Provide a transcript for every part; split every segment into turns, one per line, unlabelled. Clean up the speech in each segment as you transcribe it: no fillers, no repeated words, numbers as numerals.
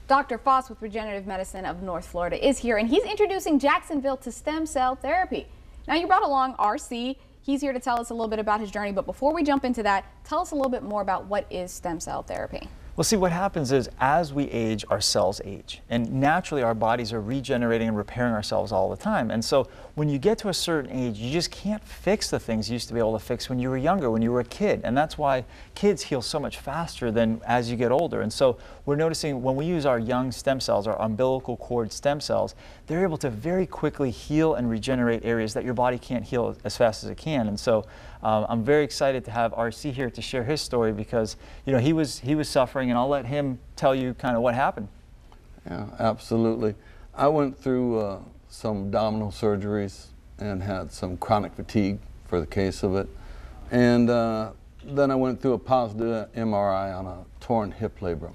Dr. Foss with Regenerative Medicine of North Florida is here, and he's introducing Jacksonville to stem cell therapy. Now, you brought along RC. He's here to tell us a little bit about his journey, but before we jump into that, tell us a little bit more about what is stem cell therapy.
Well, see, what happens is as we age, our cells age. And naturally, our bodies are regenerating and repairing ourselves all the time. And so when you get to a certain age, you just can't fix the things you used to be able to fix when you were younger, when you were a kid. And that's why kids heal so much faster than as you get older. And so we're noticing when we use our young stem cells, our umbilical cord stem cells, they're able to very quickly heal and regenerate areas that your body can't heal as fast as it can. And so I'm very excited to have RC here to share his story because, you know, he was suffering, and I'll let him tell you kind of what happened.
Yeah, absolutely. I went through some abdominal surgeries and had some chronic fatigue for the case of it. And then I went through a positive MRI on a torn hip labrum.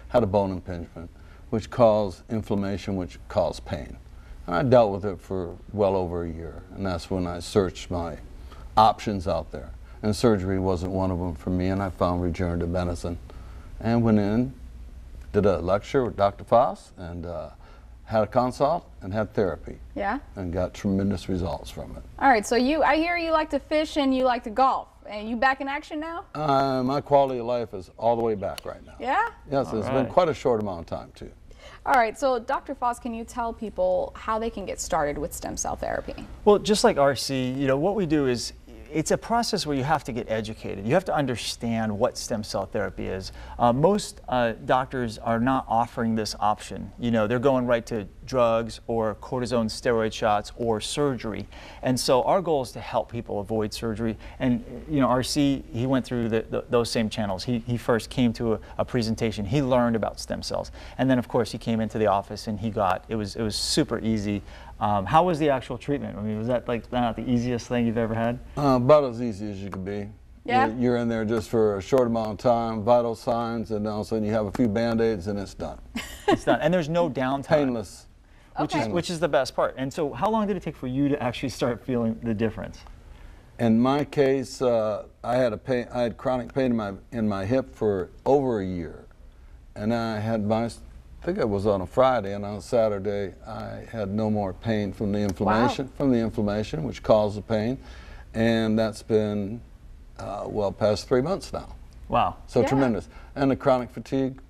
Had a bone impingement, which caused inflammation, which caused pain. And I dealt with it for well over a year. And that's when I searched my options out there. And surgery wasn't one of them for me, and I found regenerative medicine. And went in, did a lecture with Dr. Foss, and had a consult and had therapy.
Yeah?
And got tremendous results from it.
All right, so I hear you like to fish and you like to golf. And you back in action now?
My quality of life is all the way back right now.
Yeah?
Yes, it's been quite a short amount of time, too.
All right, so Dr. Foss, can you tell people how they can get started with stem cell therapy?
Well, just like RC, you know, what we do is it's a process where you have to get educated. You have to understand what stem cell therapy is. Most doctors are not offering this option. You know, they're going right to drugs or cortisone steroid shots or surgery. And so our goal is to help people avoid surgery. And, you know, RC, he went through those same channels. He first came to a presentation. He learned about stem cells. And then, of course, he came into the office and it was super easy. How was the actual treatment? I mean, was that like not the easiest thing you've ever had?
About as easy as you could be.
Yeah?
You're in there just for a short amount of time, vital signs, and all of a sudden you have a few Band-Aids and it's done.
It's done. And there's no downtime.
Painless.
Which is the best part. And so how long did it take for you to actually start feeling the difference?
In my case, I had chronic pain in my hip for over a year. And I think it was on a Friday, and on Saturday I had no more pain from the inflammation, which caused the pain, and that's been well past 3 months now.
Wow.
So
yeah.
Tremendous. And the chronic fatigue,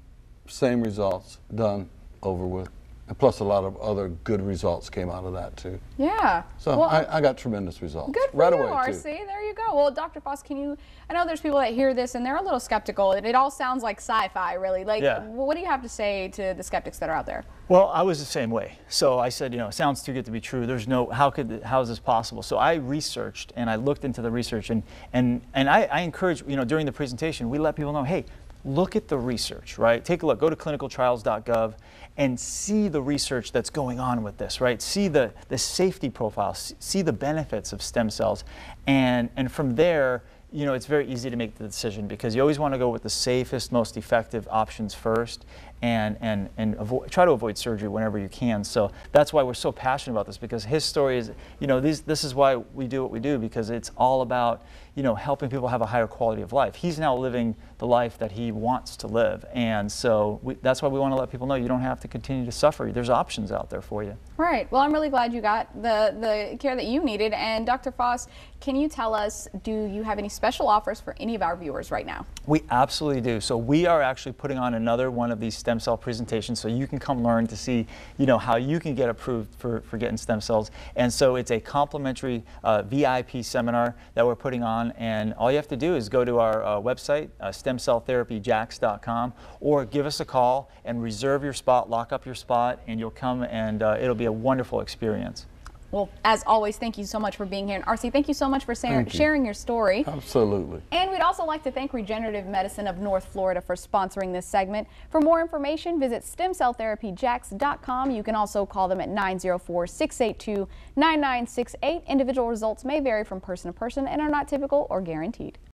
same results, done, over with. And plus a lot of other good results came out of that too.
Yeah.
So
well,
I got tremendous results.
Good for
right
you,
away,
RC.
too.
There you go. Well, Dr. Foss, I know there's people that hear this and they're a little skeptical. It all sounds like sci-fi, really. Like,
yeah.
What do you have to say to the skeptics that are out there?
Well, I was the same way. So I said, you know, it sounds too good to be true. There's no, how is this possible? So I researched and I looked into the research and I encourage, you know, during the presentation, we let people know, hey, look at the research, right? Take a look, go to clinicaltrials.gov and see the research that's going on with this, right? See the safety profile, see the benefits of stem cells. And from there, you know, it's very easy to make the decision because you always want to go with the safest, most effective options first and try to avoid surgery whenever you can. So that's why we're so passionate about this, because his story is, you know, this is why we do what we do, because it's all about, you know, helping people have a higher quality of life. He's now living the life that he wants to live. And so that's why we want to let people know you don't have to continue to suffer. There's options out there for you.
Right. Well, I'm really glad you got the care that you needed. And Dr. Foss, can you tell us, do you have any special offers for any of our viewers right now?
We absolutely do. So we are actually putting on another one of these stem cell presentations so you can come learn to see, you know, how you can get approved for getting stem cells. And so it's a complimentary VIP seminar that we're putting on, and all you have to do is go to our website, stemcelltherapyjax.com, or give us a call and reserve your spot, lock up your spot, and you'll come and it'll be a wonderful experience.
Well, as always, thank you so much for being here. And RC, thank you so much for sharing your story.
Absolutely.
And we'd also like to thank Regenerative Medicine of North Florida for sponsoring this segment. For more information, visit stemcelltherapyjax.com. You can also call them at 904-682-9968. Individual results may vary from person to person and are not typical or guaranteed.